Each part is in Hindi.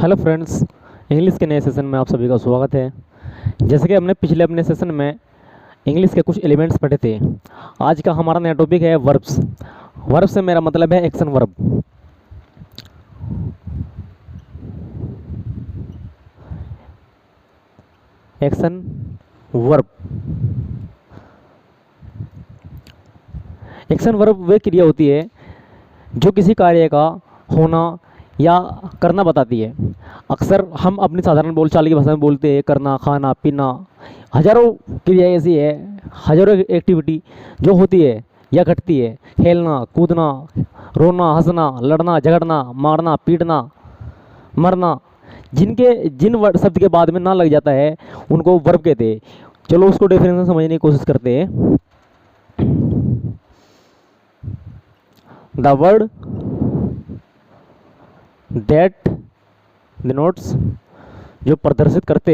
हेलो फ्रेंड्स, इंग्लिश के नए सेशन में आप सभी का स्वागत है। जैसे कि हमने पिछले अपने सेशन में इंग्लिश के कुछ एलिमेंट्स पढ़े थे। आज का हमारा नया टॉपिक है वर्ब्स। वर्ब से मेरा मतलब है action verb. Action verb. Action verb वे क्रिया होती है जो किसी कार्य का होना या करना बताती है। अक्सर हम अपनी साधारण बोलचाल की भाषा में बोलते हैं करना, खाना, पीना। हजारों क्रियाएं ऐसी है, हजारों एक्टिविटी जो होती है या घटती है। खेलना, कूदना, रोना, हंसना, लड़ना, झगड़ना, मारना, पीटना, मरना, जिन वर्ड शब्द के बाद में ना लग जाता है उनको वर्ब कहते हैं। चलो उसको डेफिनेशन समझने की कोशिश करते हैं। द वर्ड दैट डिनोट्स, जो प्रदर्शित करते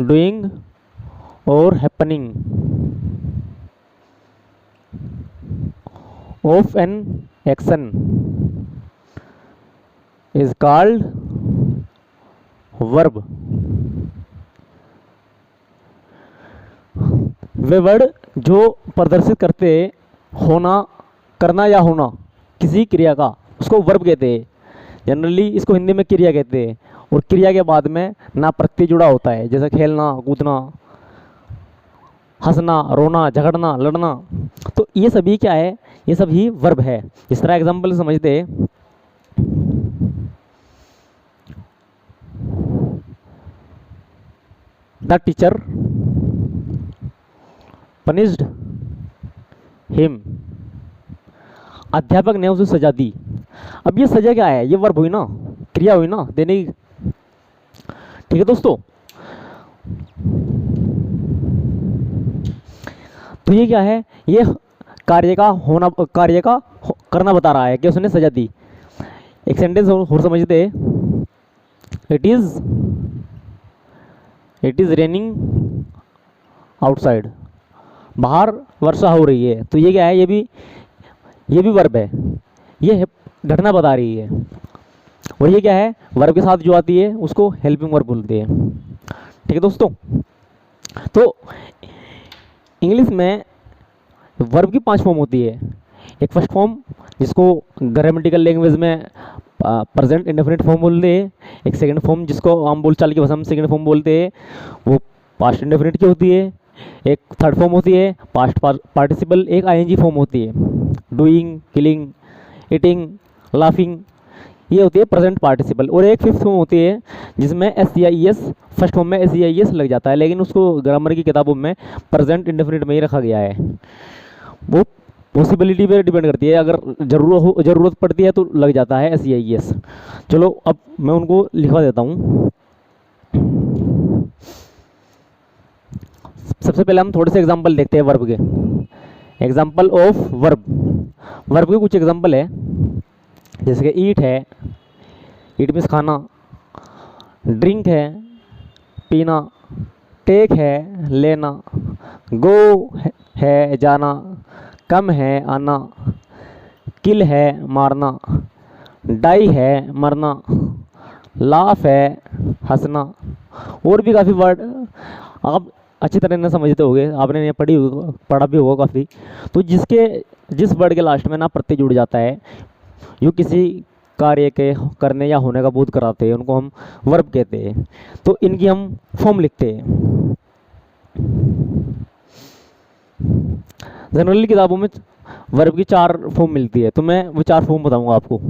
डूइंग और happening of an action is called verb. Way word जो प्रदर्शित करते होना, करना या होना किसी क्रिया का, उसको वर्ब कहते हैं। जनरली इसको हिंदी में क्रिया कहते हैं। और क्रिया के बाद में ना प्रत्यय जुड़ा होता है, जैसे खेलना, कूदना, हंसना, रोना, झगड़ना, लड़ना। तो ये सभी क्या है? ये सभी वर्ब है। इस तरह एग्जाम्पल समझते हैं। द टीचर पनिश्ड हिम, अध्यापक ने उसे सजा दी। अब ये सजा क्या है? ये वर्ब हुई ना, क्रिया हुई ना, देने की। ठीक है दोस्तों, तो ये क्या है? ये कार्य का होना, करना बता रहा है कि उसने सजा दी। एक सेंटेंस और समझते हैं। इट इज रेनिंग आउटसाइड, बाहर वर्षा हो रही है। तो ये क्या है? ये भी वर्ब है। ये घटना बता रही है। और ये क्या है? वर्ब के साथ जो आती है उसको हेल्पिंग वर्ब बोलते हैं। ठीक है दोस्तों, तो इंग्लिश में वर्ब की 5 फॉर्म होती है। एक फर्स्ट फॉर्म जिसको ग्रामेटिकल लैंग्वेज में प्रेजेंट इंडेफिनिट फॉर्म बोलते हैं। एक सेकंड फॉर्म जिसको आम बोलचाल की भाषा में सेकंड फॉर्म बोलते हैं, वो पास्ट इंडेफिनिट की होती है। एक थर्ड फॉर्म होती है पास्ट पार्टिसिपल। एक आईएनजी फॉर्म होती है, डूइंग, किलिंग, ईटिंग, लाफिंग, ये होती है प्रेजेंट पार्टिसिपल। और एक फिफ्थ फॉर्म होती है जिसमें एस फर्स्ट फॉर्म में एस लग जाता है, लेकिन उसको ग्रामर की किताबों में प्रेजेंट इंडेफिनिट में ही रखा गया है। वो पॉसिबिलिटी पे डिपेंड करती है, अगर ज़रूरत पड़ती है तो लग जाता है एस। चलो अब मैं उनको लिखवा देता हूँ। सबसे पहले हम थोड़े से एग्जांपल देखते हैं वर्ब के। Example of verb. वर्ब के कुछ एग्जांपल है, जैसे कि ईट है, ईट मीन्स खाना। ड्रिंक है, पीना। टेक है, लेना। गो है, जाना। कम है, आना। किल है, मारना। डाई है, मरना। लाफ है, हंसना। और भी काफ़ी वर्ड आप अच्छी तरह से समझते होंगे, आपने ये पढ़ा भी होगा काफ़ी। तो जिस वर्ड के लास्ट में ना प्रत्यय जुड़ जाता है, जो किसी कार्य के करने या होने का बोध कराते हैं, उनको हम वर्ब कहते हैं। तो इनकी हम फॉर्म लिखते हैं। जनरली किताबों में वर्ब की 4 फॉर्म मिलती है, तो मैं वो 4 फॉर्म बताऊंगा आपको।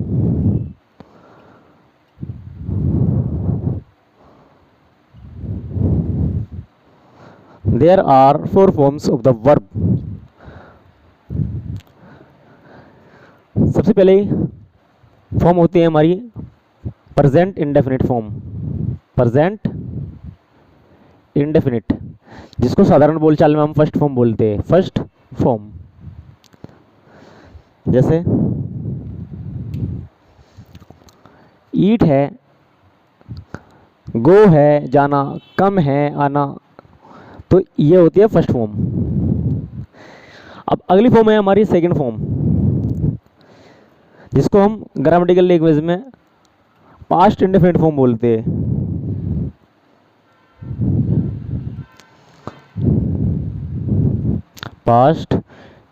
There are 4 forms of the verb. सबसे पहले फॉर्म होती है हमारी present indefinite form. Present indefinite, जिसको साधारण बोलचाल में हम फर्स्ट फॉर्म बोलते हैं। फर्स्ट फॉर्म जैसे ईट है, गो है, जाना। कम है, आना। तो ये होती है फर्स्ट फॉर्म। अब अगली फॉर्म है हमारी सेकंड फॉर्म। जिसको हम ग्रामेटिकल लैंग्वेज में पास्ट इंडेफिनिट फॉर्म बोलते हैं। पास्ट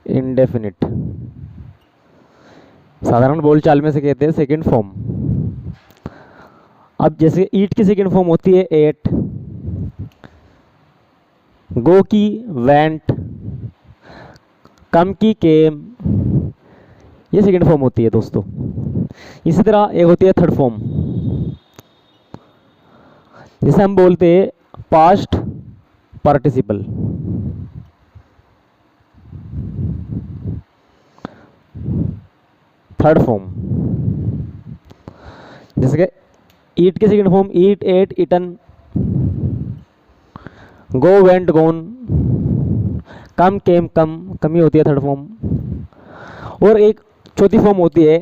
इंडेफिनिट साधारण बोलचाल में से कहते हैं सेकंड फॉर्म। अब जैसे ईट की सेकंड फॉर्म होती है एट, गो की वेंट, कम की केम, ये सेकंड फॉर्म होती है दोस्तों। इसी तरह एक होती है थर्ड फॉर्म, जिसे हम बोलते हैं पास्ट पार्टिसिपल। थर्ड फॉर्म जैसे कि ईट के सेकंड फॉर्म ईट, एट, ईटन, गो, वेंट, गोन, कम, केम, कम, कमी होती है थर्ड फॉर्म। और एक चौथी फॉर्म होती है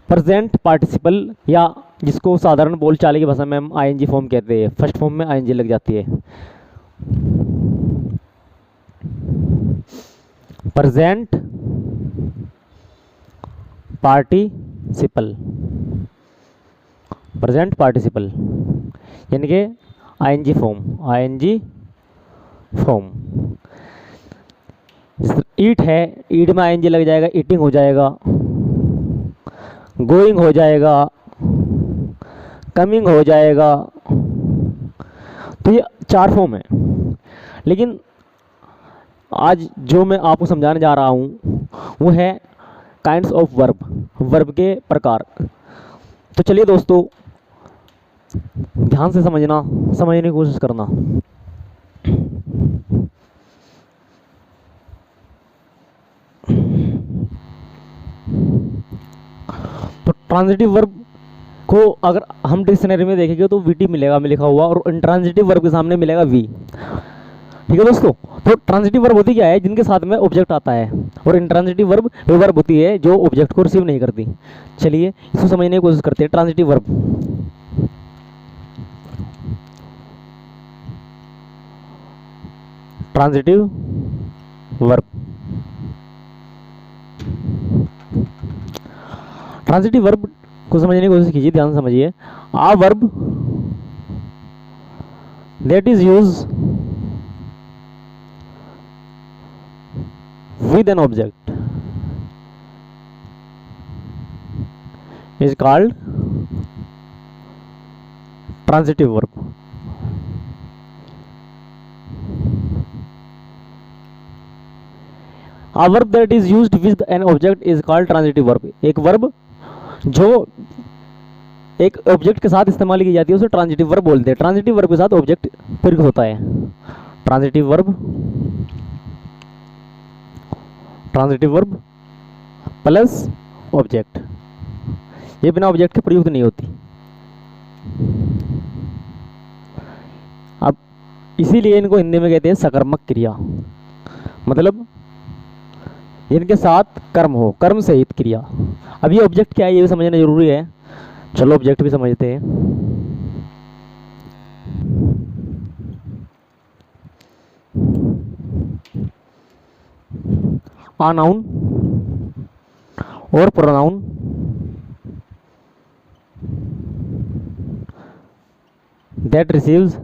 प्रेजेंट पार्टिसिपल, या जिसको साधारण बोलचाल की भाषा में हम आईएनजी फॉर्म कहते हैं। फर्स्ट फॉर्म में आईएनजी लग जाती है। प्रेजेंट पार्टिसिपल, प्रेजेंट पार्टिसिपल यानी कि आईएनजी फॉर्म। आईएनजी फॉर्म ईट है, ईट में आईएनजी लग जाएगा, ईटिंग हो जाएगा, गोइंग हो जाएगा, कमिंग हो जाएगा। तो ये चार फॉर्म है। लेकिन आज जो मैं आपको समझाने जा रहा हूँ वो है काइंड्स ऑफ वर्ब, वर्ब के प्रकार। तो चलिए दोस्तों ध्यान से समझने की कोशिश करना। तो ट्रांजिटिव वर्ब को अगर हम डिक्शनरी में देखेंगे तो वीटी मिलेगा हमें लिखा हुआ, और इंट्रांजिटिव वर्ब के सामने मिलेगा वी। ठीक है दोस्तों। तो ट्रांजिटिव वर्ब होती क्या है? जिनके साथ में ऑब्जेक्ट आता है। और इंट्रांजिटिव वर्ब वो वर्ब होती है जो ऑब्जेक्ट को रिसीव नहीं करती। चलिए इसको समझने की कोशिश करते हैं। Transitive verb, transitive verb, transitive verb को समझने की कोशिश कीजिए, ध्यान से समझिए। A verb that is use with an object is called transitive verb. A verb that is used with an object is called transitive verb. एक वर्ब जो एक ऑब्जेक्ट के साथ इस्तेमाल की जाती है उसे ट्रांजिटिव वर्ब बोलते हैं। ट्रांजिटिव वर्ब के साथ ऑब्जेक्ट प्रयुक्त होता है। Transitive verb, transitive verb plus object, ये बिना ऑब्जेक्ट के प्रयुक्त नहीं होती। अब इसीलिए इनको हिंदी में कहते हैं सकर्मक क्रिया, मतलब इनके साथ कर्म हो, कर्म सहित क्रिया। अब ये ऑब्जेक्ट क्या है ये भी समझना जरूरी है। चलो ऑब्जेक्ट भी समझते हैं। आ नाउन और pronoun that receives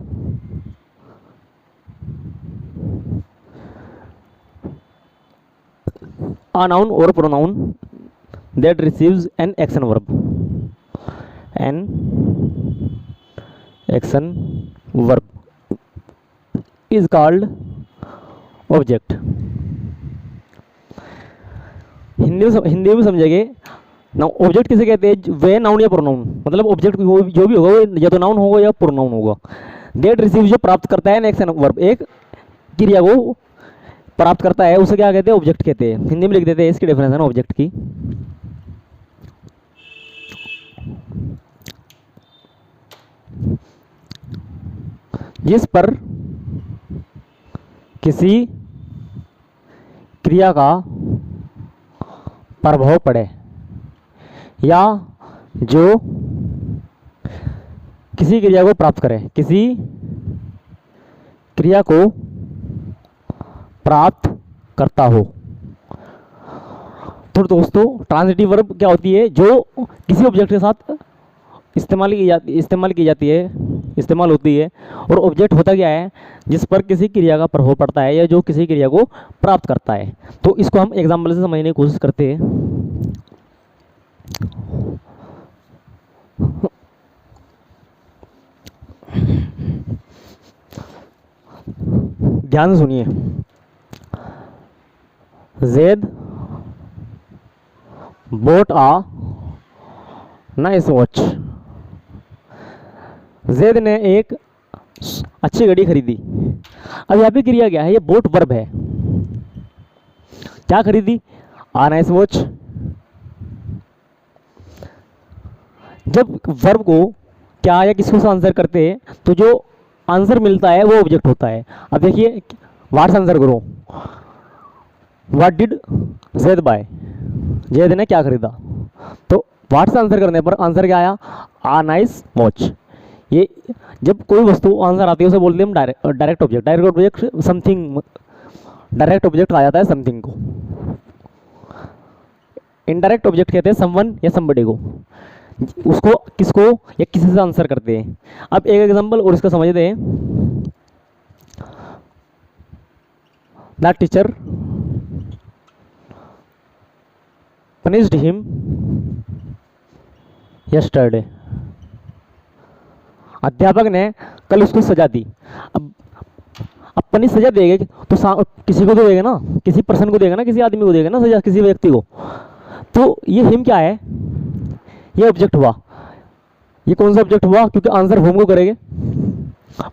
a noun or pronoun that receives an action verb, an action verb is called object. Hindi में समझेंगे। ऑब्जेक्ट किसे कहते हैं? वे नाउन या प्रोनाउन, मतलब ऑब्जेक्ट जो भी होगा वो या तो नाउन होगा या प्रोनाउन होगा। डेट रिसीव जो प्राप्त करता है एक्शन वर्ब, एक क्रिया को प्राप्त करता है, उसे क्या कहते हैं? ऑब्जेक्ट कहते हैं। हिंदी में लिख देते हैं इसकी डेफिनेशन ऑब्जेक्ट की। जिस पर किसी क्रिया का प्रभाव पड़े या जो किसी क्रिया को प्राप्त करे, किसी क्रिया को प्राप्त करता हो, तो तो दोस्तों ट्रांजिटिव वर्ब क्या होती है, जो किसी ऑब्जेक्ट के साथ इस्तेमाल की जाती है, इस्तेमाल होती है, और ऑब्जेक्ट होता क्या है, जिस पर किसी क्रिया का प्रभाव पड़ता है या जो किसी क्रिया को प्राप्त करता है। तो इसको हम एग्जाम्पल से समझने की कोशिश करते हैं। ध्यान से सुनिए। ज़ैद bought a nice watch। ज़ैद ने एक अच्छी घड़ी खरीदी। अब यहाँ पे क्रिया क्या है, ये बोट वर्ब है। क्या खरीदी, आ नाइस वॉच। जब वर्ब को क्या या किसको से आंसर करते हैं तो जो आंसर मिलता है वो ऑब्जेक्ट होता है। अब देखिए व्हाट्स आंसर करो, व्हाट डिड ज़ैद बाय, ज़ैद ने क्या खरीदा। तो व्हाट्स आंसर करने पर आंसर क्या आया, आ नाइस वॉच। ये जब कोई वस्तु आंसर आती है उसे बोलते हैं हम direct object. Direct object something, direct object आ जाता है समथिंग को। इनडायरेक्ट ऑब्जेक्ट कहते हैं समवन या समबडी को, उसको किसको या किसी से आंसर करते हैं। अब एक एग्जांपल और इसका समझते हैं। The teacher punished him yesterday। अध्यापक ने कल उसको सजा दी। अब अपनी सजा देगा तो किसी को तो देगा ना, किसी पर्सन को देगा ना, किसी आदमी को देगा ना सजा, किसी व्यक्ति को। तो ये हिम क्या है, ये ऑब्जेक्ट हुआ। ये कौन सा ऑब्जेक्ट हुआ, क्योंकि आंसर होम को करेंगे,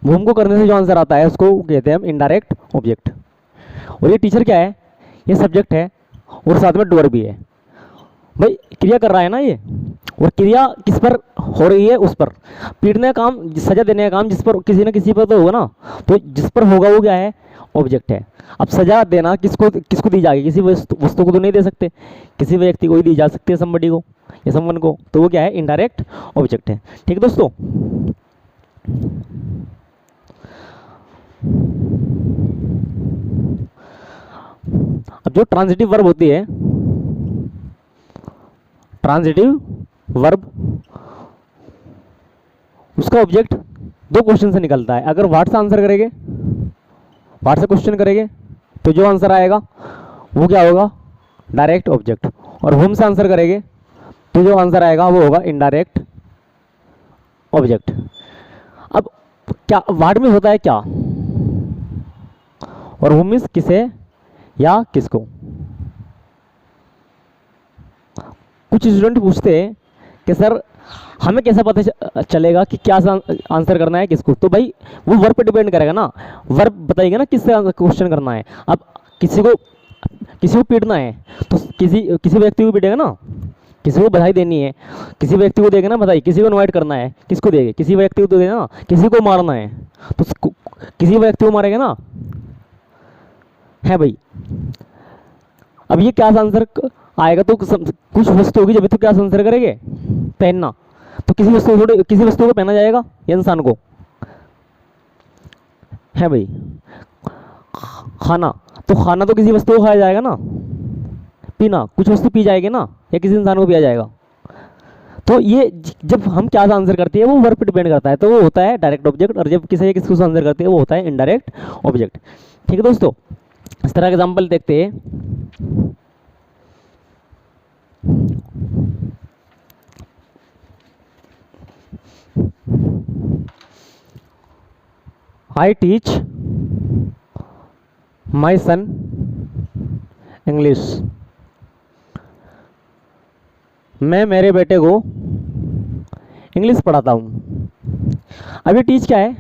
होम को करने से जो आंसर आता है उसको कहते हैं हम इनडायरेक्ट ऑब्जेक्ट। और ये टीचर क्या है, ये सब्जेक्ट है और साथ में डोर भी है। भाई क्रिया कर रहा है ना ये, और क्रिया किस पर हो रही है, उस पर। पीटने का काम, सजा देने का काम जिस पर किसी न किसी पर तो होगा ना, तो जिस पर होगा वो क्या है, ऑब्जेक्ट है। अब सजा देना किसको किसको दी जाएगी, किसी वस्तु को तो नहीं दे सकते, किसी व्यक्ति को ही दी जा सकती है, समबडी को या समवन को, तो वो क्या है, इनडायरेक्ट ऑब्जेक्ट है। ठीक है दोस्तों। अब जो ट्रांजिटिव वर्ब होती है, ट्रांजिटिव वर्ब, उसका ऑब्जेक्ट दो क्वेश्चन से निकलता है। अगर व्हाट से आंसर करेंगे, व्हाट से क्वेश्चन करेंगे तो जो आंसर आएगा वो क्या होगा, डायरेक्ट ऑब्जेक्ट। और होम से आंसर करेंगे तो जो आंसर आएगा वो होगा इनडायरेक्ट ऑब्जेक्ट। अब क्या व्हाट में होता है क्या, और होम मीन्स किसे या किसको। कुछ स्टूडेंट पूछते हैं कि सर हमें कैसा पता चलेगा कि क्या आंसर करना है किसको। तो भाई वो वर्ब पे डिपेंड करेगा ना, वर्ब बताएगा ना किससे क्वेश्चन करना है। अब किसी को पीटना है तो किसी व्यक्ति को पीटेगा ना, किसी को बधाई देनी है, किसी व्यक्ति को देगा ना बधाई, किसी को इनवाइट करना है, किसको देगा, किसी व्यक्ति को देगा ना, किसी को मारना है तो किसी व्यक्ति को मारेगा ना, है भाई। अब ये क्या आंसर आएगा, तो कुछ वस्तु होगी जब तो क्या आंसर करेंगे, पहनना। तो किसी वस्तु को पहना जाएगा या इंसान को, है भाई। खाना तो किसी वस्तु को खाया जाएगा ना। पीना, कुछ वस्तु पी जाएगी ना, या किसी इंसान को पिया जाएगा। तो ये जब हम क्या आंसर करते हैं वो वर्ब पे डिपेंड करता है, तो वो होता है डायरेक्ट ऑब्जेक्ट। और जब किसको आंसर करते हैं वो होता है इनडायरेक्ट ऑब्जेक्ट। ठीक है दोस्तों, इस तरह का एग्जाम्पल देखते हैं। I teach my son English। मैं मेरे बेटे को इंग्लिश पढ़ाता हूँ। अब ये टीच क्या है,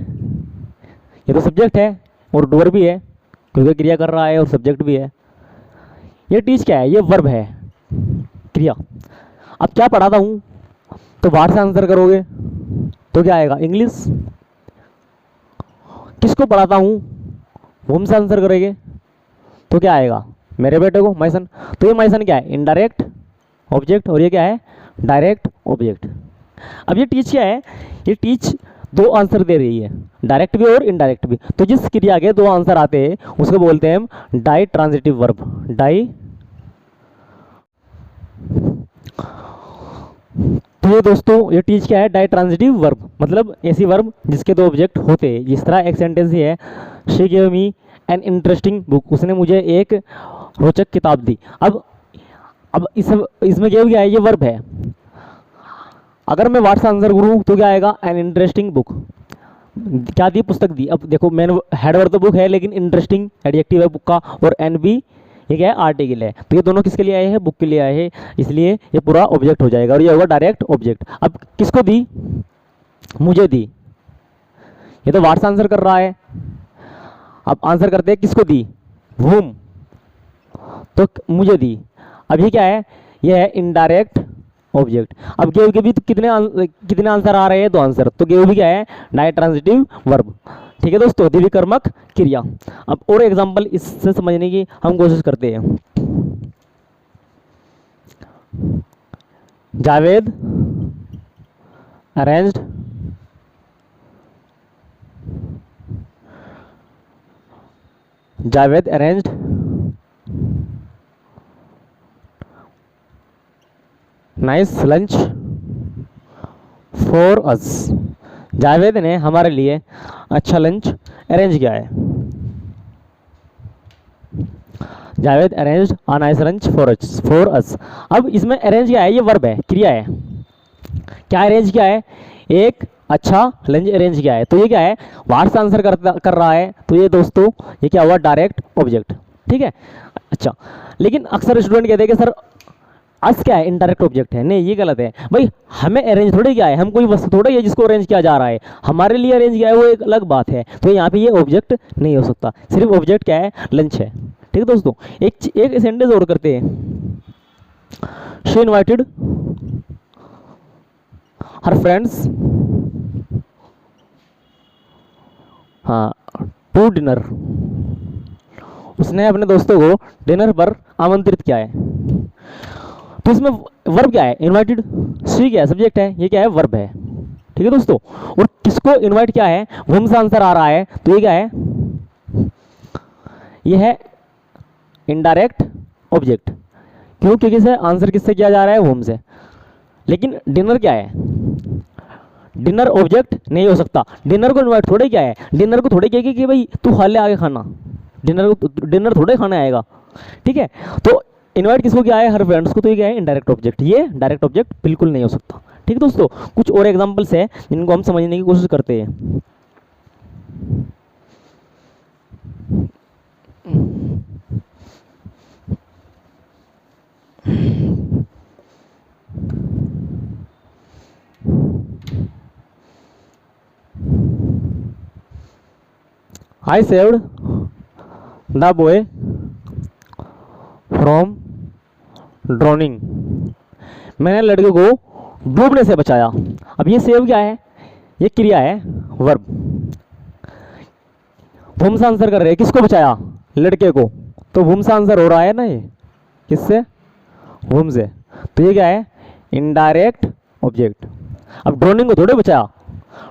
ये तो सब्जेक्ट है और डूअर भी है क्योंकि क्रिया कर रहा है, और सब्जेक्ट भी है। ये टीच क्या है, ये वर्ब है, क्रिया। अब क्या पढ़ाता हूँ, तो बाहर से आंसर करोगे तो क्या आएगा, इंग्लिश। किसको पढ़ाता हूँ, होम से आंसर करेंगे तो क्या आएगा, मेरे बेटे को, माय सन। तो ये माय सन क्या है, इनडायरेक्ट ऑब्जेक्ट, और ये क्या है, डायरेक्ट ऑब्जेक्ट। अब ये टीच क्या है, ये टीच दो आंसर दे रही है, डायरेक्ट भी और इनडायरेक्ट भी। तो जिस क्रिया के दो आंसर आते हैं उसको बोलते हैं हम डाई ट्रांजिटिव वर्ब। डाई तो ये दोस्तों ये टीच क्या है, डाई ट्रांजिटिव वर्ब, मतलब ऐसी वर्ब जिसके दो ऑब्जेक्ट होते हैं। जिस तरह एक सेंटेंस ही है, she give me an interesting book, उसने मुझे एक रोचक किताब दी। अब इसमें गिव क्या है, ये वर्ब है। अगर मैं व्हाट्स आंसर करूँ तो क्या आएगा, एन इंटरेस्टिंग बुक, क्या दी, पुस्तक दी। अब देखो मैंने हेड वर्ब तो बुक है, लेकिन इंटरेस्टिंग एडजेक्टिव है बुक का, और एन भी ये क्या है, आर्टिकल है। तो ये दोनों किसके लिए आए हैं, बुक के लिए आए हैं, इसलिए ये पूरा ऑब्जेक्ट हो जाएगा और ये होगा डायरेक्ट ऑब्जेक्ट। अब किसको दी, मुझे दी, ये तो व्हाट्स आंसर कर रहा है। अब आंसर करते हैं किसको दी, whom, तो मुझे दी। अब ये क्या है, ये है इनडायरेक्ट ऑब्जेक्ट। अब गेव के भी तो कितने आंसर आ रहे हैं, दो आंसर, तो गेव भी क्या है, डाई ट्रांजिटिव वर्ब। ठीक है दोस्तों, द्विकर्मक क्रिया। अब और एग्जांपल इससे समझने की हम कोशिश करते हैं। Javed arranged nice lunch for us. Javed ने हमारे लिए अच्छा लंच अरेंज किया है। Javed arranged a nice lunch for us. अब इसमें अरेंज क्या है, ये वर्ब है, क्रिया है। क्या अरेंज किया है, एक अच्छा लंच अरेंज किया है। तो ये क्या है, व्हाट्स आंसर कर रहा है, तो ये दोस्तों ये क्या हुआ, डायरेक्ट ऑब्जेक्ट। ठीक है, अच्छा, लेकिन अक्सर स्टूडेंट कहते हैं कि सर अस क्या है, इनडायरेक्ट ऑब्जेक्ट है। नहीं, ये गलत है भाई, हमें अरेंज थोड़े किया है, हम कोई वस्तु थोड़े है जिसको अरेंज किया जा रहा है, हमारे लिए अरेंज किया है वो एक अलग बात है। तो यहाँ पे ये ऑब्जेक्ट नहीं हो सकता, सिर्फ ऑब्जेक्ट क्या है, लंच है। ठीक है दोस्तों, एक सेंटेंस और करते हैं। She invited her friends to dinner. उसने अपने दोस्तों को डिनर पर आमंत्रित किया है। तो इसमें वर्ब क्या है, इनवाइटेड, शी क्या है, सब्जेक्ट है, ये क्या है, वर्ब है। ठीक है दोस्तों, और किसको इनवाइट क्या है, वुम से आंसर आ रहा है, तो ये क्या है, ये है इनडायरेक्ट ऑब्जेक्ट। क्यों, क्योंकि से आंसर किससे किया जा रहा है, वुम से। लेकिन डिनर क्या है, डिनर ऑब्जेक्ट नहीं हो सकता। डिनर को इनवाइट थोड़े क्या है, डिनर को थोड़े कहेगी कि भाई तू खा ले आगे खाना, डिनर थोड़े खाने आएगा। ठीक है, तो इनवाइट किसको किया है, हर फ्रेंड्स को, तो ये क्या है, इनडायरेक्ट ऑब्जेक्ट। ये डायरेक्ट ऑब्जेक्ट बिल्कुल नहीं हो सकता। ठीक है दोस्तों, कुछ और एग्जांपल्स है जिनको हम समझने की कोशिश करते हैं। I saved the boy from droning. मैंने लड़के को डूबने से बचाया। अब ये सेव क्या है, ये क्रिया है, वर्ब। वुम से आंसर कर रहे हैं, किसको बचाया, लड़के को, तो वुम से आंसर हो रहा है ना, ये किससे, वुम से। तो ये क्या है, इनडायरेक्ट ऑब्जेक्ट। अब ड्रोनिंग को थोड़े बचाया,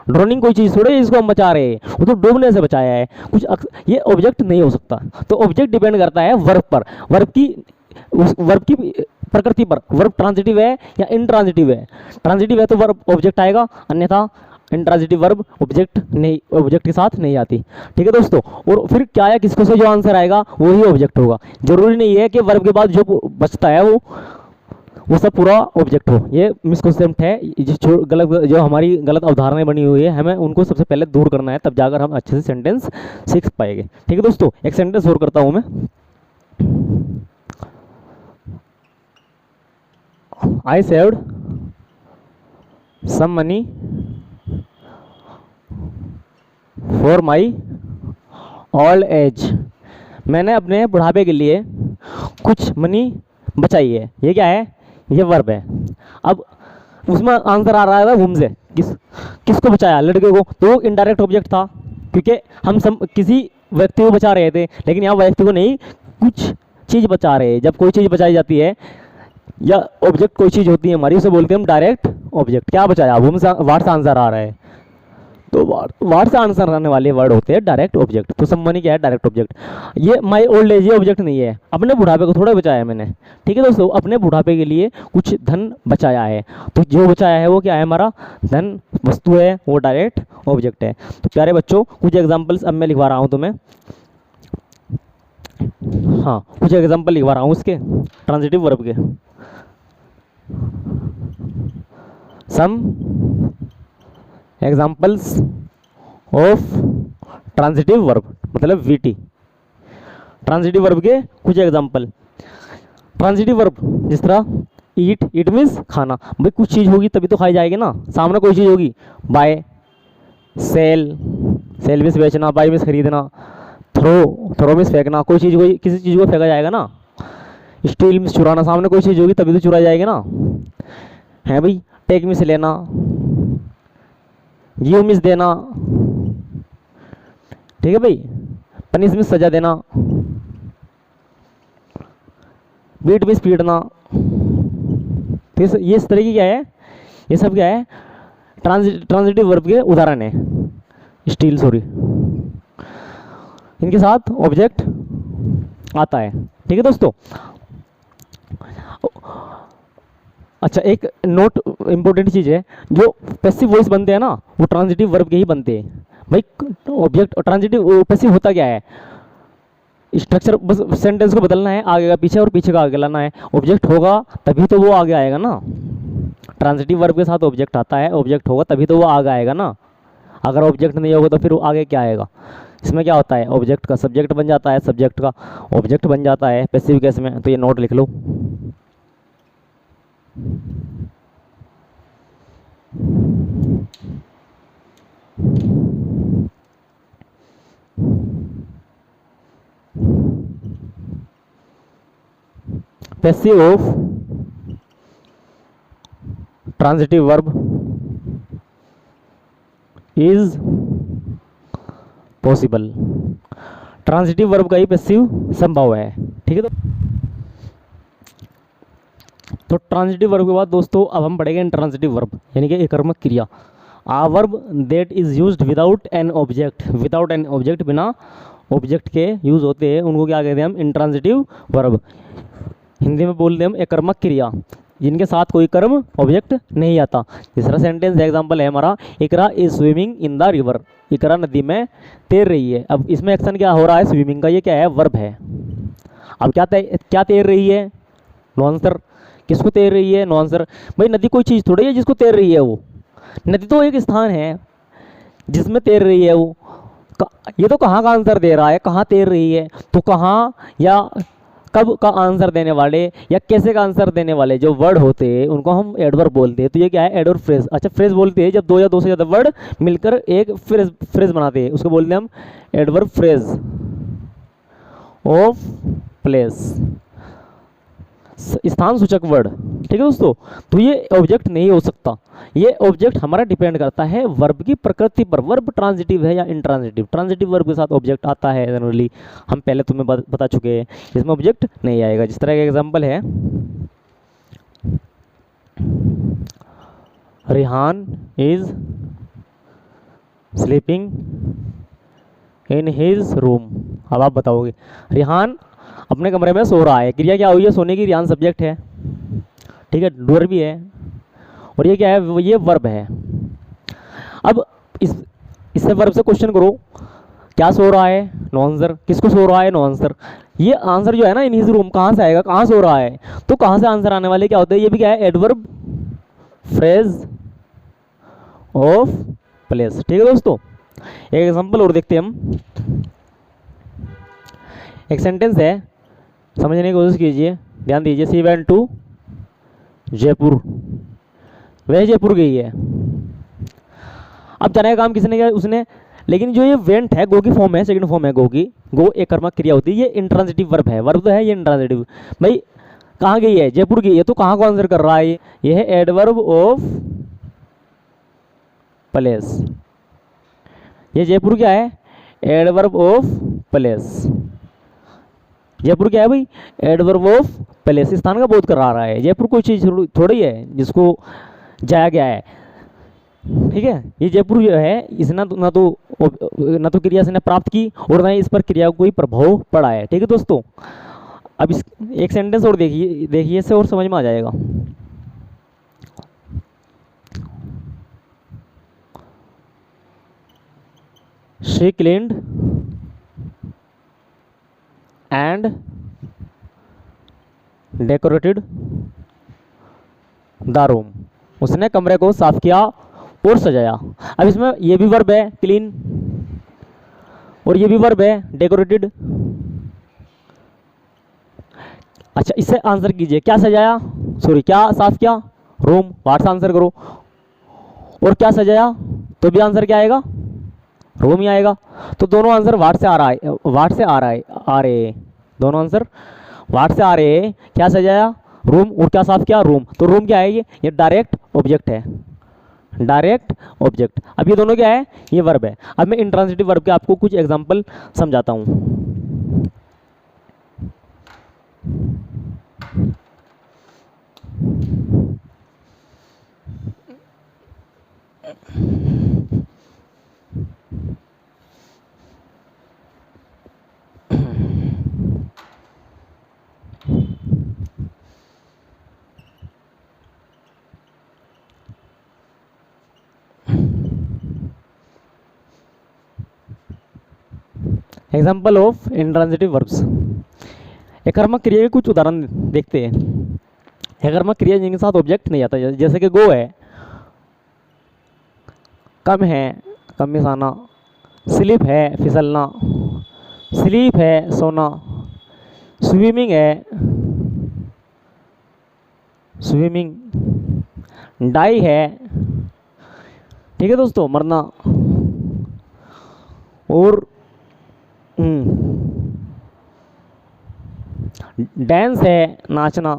ड्रोनिंग कोई चीज़ थोड़े जिसको हम बचा रहे हैं, वो तो डूबने से बचाया है कुछ। ये ऑब्जेक्ट नहीं हो सकता। तो ऑब्जेक्ट डिपेंड करता है वर्ब पर, वर्ब की प्रकृति पर। वर्ब ट्रांजिटिव है या इनट्रांजिटिव है, ट्रांजिटिव है तो वर्ब ऑब्जेक्ट आएगा, अन्यथा इनट्रांजिटिव वर्ब ऑब्जेक्ट नहीं, ऑब्जेक्ट के साथ नहीं आती। ठीक है दोस्तों, और फिर क्या है, किसको से जो आंसर आएगा वही ऑब्जेक्ट होगा। जरूरी नहीं है कि वर्ब के बाद जो बचता है वो सब पूरा ऑब्जेक्ट हो। ये मिसकॉन्सेप्ट है, जो हमारी गलत अवधारणाएं बनी हुई है, हमें उनको सबसे पहले दूर करना है, तब जाकर हम अच्छे से सेंटेंस सीख पाएंगे। ठीक है दोस्तों, एक सेंटेंस और करता हूं मैं। I saved some money for my old age। मैंने अपने बुढ़ापे के लिए कुछ मनी बचाई है। ये क्या है, ये वर्ब है। अब उसमें आंसर आ रहा है वुम से, किसको बचाया, लड़के को, तो इनडायरेक्ट ऑब्जेक्ट था, क्योंकि हम किसी व्यक्ति को बचा रहे थे, लेकिन यहाँ व्यक्ति को नहीं, कुछ चीज़ बचा रहे हैं। जब कोई चीज़ बचाई जाती है या ऑब्जेक्ट कोई चीज़ होती है हमारी, उसे बोलते हैं हम डायरेक्ट ऑब्जेक्ट। क्या बचाया, वुम से व्हाट्स आंसर आ रहा है, तो वाट से आंसर करने वाले वर्ड होते हैं डायरेक्ट ऑब्जेक्ट। तो सम मनी क्या है? Direct object. ये माई ओल्ड एज ये ऑब्जेक्ट नहीं है, अपने बुढ़ापे को थोड़ा बचाया है मैंने, ठीक है दोस्तों, अपने बुढ़ापे के लिए कुछ धन बचाया है। तो जो बचाया है वो क्या है? हमारा धन वस्तु है, वो डायरेक्ट ऑब्जेक्ट है। तो प्यारे बच्चों कुछ एग्जाम्पल्स अब मैं लिखवा रहा हूँ तुम्हें, हाँ कुछ एग्जाम्पल लिखवा रहा हूँ इसके ट्रांजिटिव वर्ब के। Some examples of transitive verb मतलब वीटी, ट्रांजिटिव वर्ब के कुछ एग्जाम्पल। ट्रांजिटिव वर्ब जिस तरह ईट, ईट मीन्स खाना, भाई कुछ चीज़ होगी तभी तो खाई जाएगी ना, सामने कोई चीज़ होगी। बाय, सेल, सेल मीन्स बेचना, बाय मीन्स खरीदना, थ्रो, थ्रो मीन्स फेंकना, कोई चीज़ कोई किसी चीज़ को फेंका जाएगा ना। स्टील मीन्स चुराना, सामने कोई चीज़ होगी तभी तो चुराई जाएगी ना, है भाई। टेक मीन्स लेना, गिव मीन्स देना, ठीक है भाई। पनिश मीन्स सजा देना, बीट मीन्स पीटना। तो ये इस तरह की क्या है, ये सब क्या है? ट्रांजिटिव वर्ब के उदाहरण है। स्टील, सॉरी, इनके साथ ऑब्जेक्ट आता है, ठीक है दोस्तों। अच्छा एक नोट इंपॉर्टेंट चीज़ है, जो पैसिव वॉइस बनते हैं ना वो ट्रांजिटिव वर्ब के ही बनते हैं भाई। ऑब्जेक्ट ट्रांजिटिव पैसिव होता क्या है? स्ट्रक्चर बस सेंटेंस को बदलना है, आगे का पीछे और पीछे का आगे लाना है। ऑब्जेक्ट होगा तभी तो वो आगे आएगा ना। ट्रांजिटिव वर्ब के साथ ऑब्जेक्ट आता है, ऑब्जेक्ट होगा तभी तो वो आगे आएगा ना। अगर ऑब्जेक्ट नहीं होगा तो फिर आगे क्या आएगा? इसमें क्या होता है? ऑब्जेक्ट का सब्जेक्ट बन जाता है, सब्जेक्ट का ऑब्जेक्ट बन जाता है पैसिव केस में। तो ये नोट लिख लो। Passive of transitive verb is possible. Transitive verb का ही पैसिव संभव है, ठीक है। तो ट्रांजिटिव वर्ब के बाद दोस्तों अब हम पढ़ेंगे इंट्रांजिटिव वर्ब यानी कि एकर्मक क्रिया। A verb that is used without an object, without an object, बिना ऑब्जेक्ट के यूज होते हैं, उनको क्या कहते हैं हम? Intransitive verb. हिंदी में बोलते हैं हम एकर्मक क्रिया, जिनके साथ कोई कर्म ऑब्जेक्ट नहीं आता। जिस तरह सेंटेंस एग्जांपल है हमारा, Iqra is swimming in the river, Iqra नदी में तैर रही है। अब इसमें एक्शन क्या हो रहा है? स्विमिंग का, ये क्या है? वर्ब है। अब क्या तैर रही है? No answer. किसको तैर रही है? No answer. भाई नदी कोई चीज़ थोड़ी है जिसको तैर रही है वो, नदी तो एक स्थान है जिसमें तैर रही है वो। ये तो कहाँ का आंसर दे रहा है? कहाँ तैर रही है? तो कहाँ या कब का आंसर देने वाले या कैसे का आंसर देने वाले जो वर्ड होते हैं उनको हम एडवर्ब बोलते हैं। तो ये क्या है? Adverb phrase. अच्छा फ्रेज बोलते हैं जब दो या दो से ज़्यादा वर्ड मिलकर एक फ्रेज बनाते हैं, उसको बोलते हैं हम एडवर्ब फ्रेज ऑफ प्लेस, स्थान सूचक वर्ड, ठीक है दोस्तों। तो ये ऑब्जेक्ट नहीं हो सकता, ये ऑब्जेक्ट हमारा डिपेंड करता है वर्ब की प्रकृति पर। वर्ब ट्रांजिटिव है या इंट्रांजिटिव। ट्रांजिटिव वर्ब के साथ ऑब्जेक्ट आता है जनरली, हम पहले तुम्हें बता चुके हैं, इसमें ऑब्जेक्ट नहीं आएगा। जिस तरह का एग्जांपल है, Rihan is sleeping in his room. अब आप बताओगे रिहान अपने कमरे में सो रहा है, क्रिया क्या हुई है? सोने की। रिहान सब्जेक्ट है, ठीक है, डूअर भी है, और ये क्या है? ये वर्ब है। अब इससे वर्ब से क्वेश्चन करो, क्या सो रहा है? No answer. किसको सो रहा है? No answer. ये आंसर जो है ना इन हिज रूम कहाँ से आएगा? कहाँ सो रहा है? तो कहाँ से आंसर आने वाले क्या होते हैं? ये भी क्या है? एडवर्ब फ्रेज ऑफ प्लेस, ठीक है दोस्तों। एक एग्जांपल और देखते हैं हम। एक सेंटेंस है, समझने की कोशिश कीजिए, ध्यान दीजिए। सी वेंट टू जयपुर, वह जयपुर गई है। अब जाने का काम किसने किया? उसने। लेकिन जो ये वेंट है गो की फॉर्म है, सेकंड फॉर्म है गो की, गो एक कर्मक क्रिया होती है, ये इंट्रांजिटिव वर्ब है। वर्ब तो है ये इंट्रांजिटिव। भाई कहाँ गई है? जयपुर गई है, तो कहाँ को आंसर कर रहा है? ये है एडवर्ब ऑफ प्लेस। ये जयपुर क्या है? Adverb of place. जयपुर क्या है भाई? एडवर्ब ऑफ प्लेस, स्थान का बोध करा रहा है। जयपुर कोई चीज़ थोड़ी है जिसको जाया गया है। ठीक है। ये जयपुर जो है इस ना तो क्रिया से ने प्राप्त की और ना ही इस पर क्रिया को कोई प्रभाव पड़ा है। ठीक है दोस्तों, अब इस एक सेंटेंस और देखिए, देखिए इससे और समझ में आ जाएगा। She cleaned and decorated the room, उसने कमरे को साफ किया और सजाया। अब इसमें ये भी वर्ब है क्लीन और ये भी वर्ब है डेकोरेटेड। अच्छा, इससे आंसर कीजिए, क्या सजाया, सॉरी क्या साफ किया, रूम, वाट से आंसर करो। और क्या सजाया, तो भी आंसर क्या आएगा, रूम ही आएगा। तो दोनों आंसर वाट से आ रहा है, वाट से आ रहे हैं, दोनों आंसर वाट से आ रहे हैं। क्या सजाया, रूम, और क्या साफ किया, रूम। तो रूम क्या है, ये डायरेक्ट ऑब्जेक्ट है, डायरेक्ट ऑब्जेक्ट। अब ये दोनों क्या है, ये वर्ब है। अब मैं इंट्रांसिटिव वर्ब के आपको कुछ एग्जांपल समझाता हूँ। Example of intransitive verbs. एकर्मक क्रिया के कुछ उदाहरण देखते हैं। एकर्मक क्रिया जिनके साथ ऑब्जेक्ट नहीं आता, जैसे कि गो है, कम है, कमिसाना, स्लिप है, फिसलना, स्लीप है, सोना, स्विमिंग है, स्विमिंग, डाई है, ठीक है दोस्तों, मरना, और डांस है, नाचना।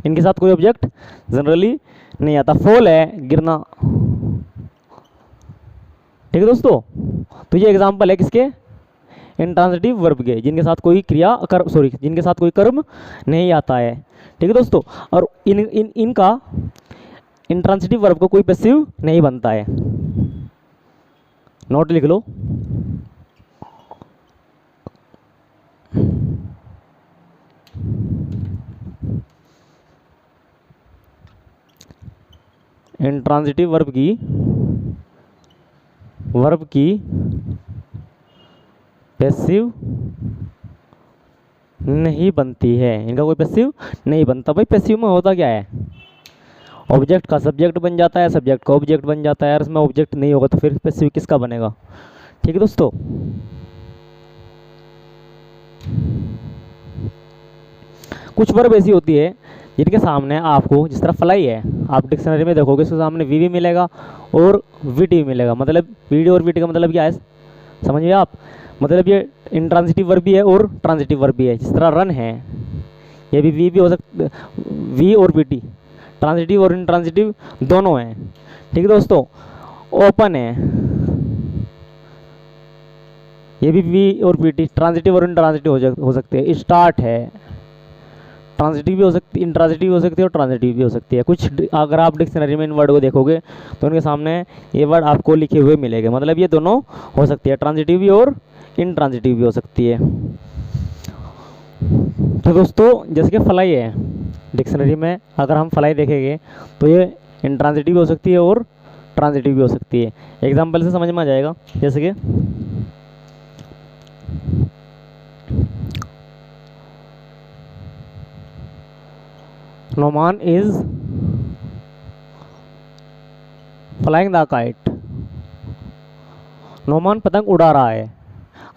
इनके साथ कोई ऑब्जेक्ट जनरली नहीं आता। फॉल है, गिरना। ठीक है दोस्तों, तो ये एग्जांपल है किसके, इंट्रांसिटिव वर्ब के, जिनके साथ कोई क्रिया कर, सॉरी जिनके साथ कोई कर्म नहीं आता है। ठीक है दोस्तों, और इनका इंट्रांसिटिव वर्ब को कोई पैसिव नहीं बनता है। नोट लिख लो। इंट्रांसिटिव वर्ब की पैसिव नहीं बनती है, इनका कोई पैसिव नहीं बनता। भाई पैसिव में होता क्या है, ऑब्जेक्ट का सब्जेक्ट बन जाता है, सब्जेक्ट का ऑब्जेक्ट बन जाता है, और इसमें ऑब्जेक्ट नहीं होगा तो फिर पैसिव किसका बनेगा। ठीक है दोस्तों, कुछ वर्ब ऐसी होती है जिनके सामने आपको, जिस तरह फ्लाई है, आप डिक्शनरी में देखोगे उसके सामने वी भी मिलेगा और वीटी भी मिलेगा। मतलब वीडी और वीटी का मतलब क्या है, समझिए आप, मतलब ये इंट्रांसिटिव वर्ब भी है और ट्रांसिटिव वर्ब भी है। जिस तरह रन है, ये भी वी भी हो सकता, वी और वीटी, ट्रांसिटिव और इंट्रांसिटिव दोनों हैं। ठीक है दोस्तों, ओपन है, ये भी वी और वीटी, ट्रांसिटिव और इंट्रांसिटिव हो सकते हैं। स्टार्ट है, ट्रांसिटिव भी हो सकती है, इंट्रांसिटिव भी हो सकती है और ट्रांसिटिव भी हो सकती है। कुछ अगर आप डिक्शनरी में इन वर्ड को देखोगे तो उनके सामने ये वर्ड आपको लिखे हुए मिलेंगे। मतलब ये दोनों हो सकती है, ट्रांसिटिव भी और इंट्रांसिटिव भी हो सकती है। तो दोस्तों, जैसे कि फ्लाई है, डिक्शनरी में अगर हम फ्लाई देखेंगे तो ये इंट्रांसिटिव भी हो सकती है और ट्रांसिटिव भी हो सकती है। एग्जाम्पल से समझ में आ जाएगा, जैसे कि Noman is flying the kite, Noman पतंग उड़ा रहा है।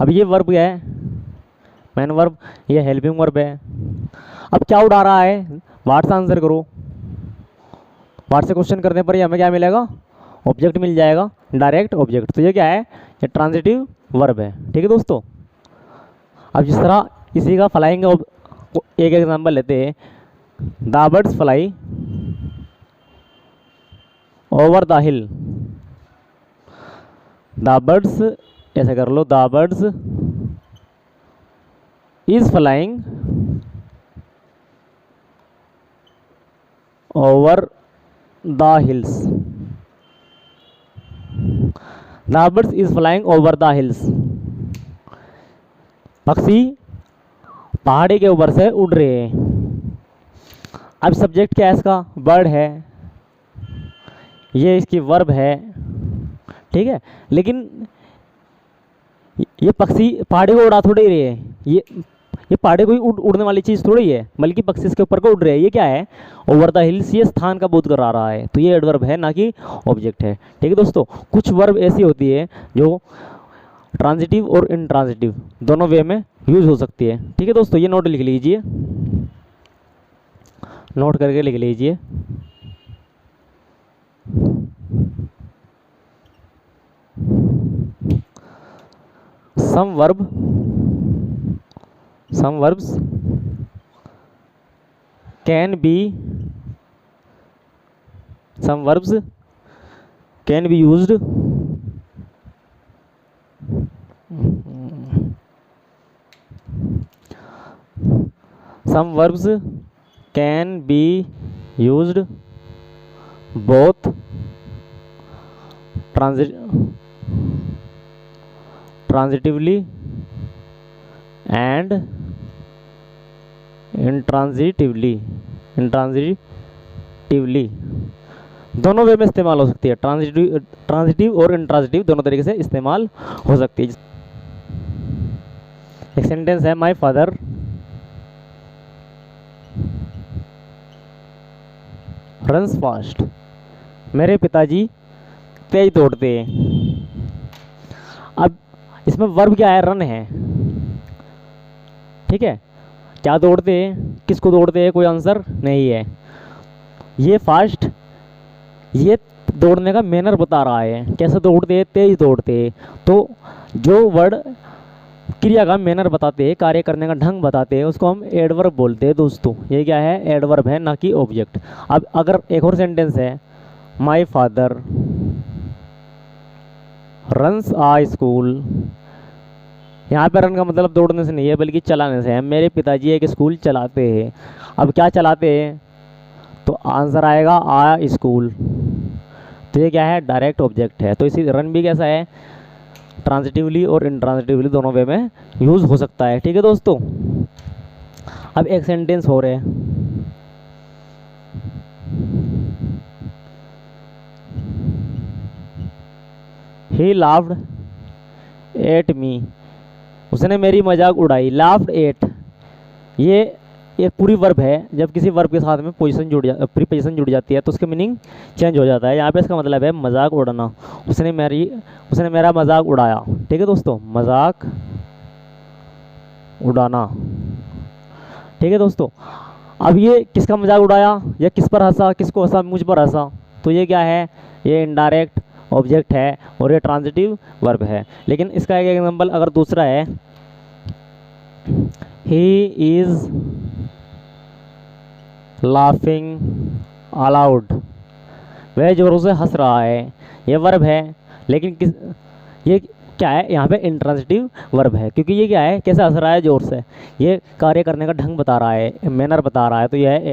अब ये वर्ब क्या है, मैन वर्ब, ये हेल्पिंग वर्ब है। अब क्या उड़ा रहा है, वाट से आंसर करो। वाट से क्वेश्चन करने पर ये हमें क्या मिलेगा, ऑब्जेक्ट मिल जाएगा, डायरेक्ट ऑब्जेक्ट। तो ये क्या है, ये ट्रांसिटिव वर्ब है। ठीक है दोस्तों, अब जिस तरह इसी का फ्लाइंग एक एग्जांपल लेते हैं, the birds fly over the hill. The birds, ऐसे कर लो, the birds is flying over the hills. The birds is flying over the hills, पक्षी पहाड़ी के ऊपर से उड़ रहे हैं। अब सब्जेक्ट क्या है इसका, बर्ड है, ये इसकी वर्ब है, ठीक है। लेकिन ये पक्षी पहाड़ी को उड़ा थोड़ी रही है, ये पहाड़ी को ही उड़ने वाली चीज़ थोड़ी है, बल्कि पक्षी इसके ऊपर को उड़ रहे हैं। ये क्या है, ओवर द हिल्स, ये स्थान का बोध करा रहा है, तो ये एडवर्ब है ना कि ऑब्जेक्ट है, ठीक है दोस्तों। कुछ वर्ब ऐसी होती है जो ट्रांजिटिव और इंट्रांजिटिव दोनों वे में यूज हो सकती है, ठीक है दोस्तों। ये नोट लिख लीजिए, नोट करके लिख लीजिए। Some verbs can be used both transitively and intransitively दोनों वे में इस्तेमाल हो सकती है। ट्रांजिटिव और इंट्रांजिटिव दोनों तरीके से इस्तेमाल हो सकती है। एक सेंटेंस है, माय फादर रन्स फास्ट, मेरे पिताजी तेज दौड़ते हैं। अब इसमें वर्ब क्या है, रन है, ठीक है। क्या दौड़ते हैं, किसको दौड़ते हैं, कोई आंसर नहीं है। ये फास्ट, ये दौड़ने का मैनर बता रहा है, कैसे दौड़ते हैं, तेज दौड़ते हैं। तो जो वर्ड क्रिया का मैनर बताते हैं, कार्य करने का ढंग बताते हैं, उसको हम एडवर्ब बोलते हैं दोस्तों। ये क्या है, एडवर्ब है ना कि ऑब्जेक्ट। अब अगर एक और सेंटेंस है, my father runs a school, यहाँ पे रन का मतलब दौड़ने से नहीं है बल्कि चलाने से है। मेरे पिताजी एक स्कूल चलाते हैं। अब क्या चलाते हैं, तो आंसर आएगा आ स्कूल। तो ये क्या है, डायरेक्ट ऑब्जेक्ट है। तो इसी रन भी कैसा है, ट्रांजिटिवली और इंट्रांजिटिवली दोनों वे में यूज़ हो सकता है, ठीक है दोस्तों। अब एक सेंटेंस हो रहे हैं, ही लाफ्ड एट मी, उसने मेरी मजाक उड़ाई। लाफ्ड एट, ये एक पूरी वर्ब है। जब किसी वर्ब के साथ में प्रीपोजिशन जुड़ जाती है तो उसकी मीनिंग चेंज हो जाता है। यहाँ पे इसका मतलब है मजाक उड़ाना। उसने मेरा मजाक उड़ाया, ठीक है दोस्तों, मजाक उड़ाना, ठीक है दोस्तों। अब ये किसका मजाक उड़ाया, या किस पर हंसा, किसको हंसा, मुझ पर हंसा। तो ये क्या है, ये इनडायरेक्ट ऑब्जेक्ट है और ये ट्रांजिटिव वर्ब है। लेकिन इसका एक एग्जांपल अगर दूसरा है, ही इज लाफिंग अलाउड, वह जोरों से हंस रहा है। ये वर्ब है, लेकिन ये क्या है, यहाँ पे इंट्रांजिटिव वर्ब है, क्योंकि ये क्या है, कैसे हंस रहा है, जोर से। ये कार्य करने का ढंग बता रहा है, मैनर बता रहा है, तो यह है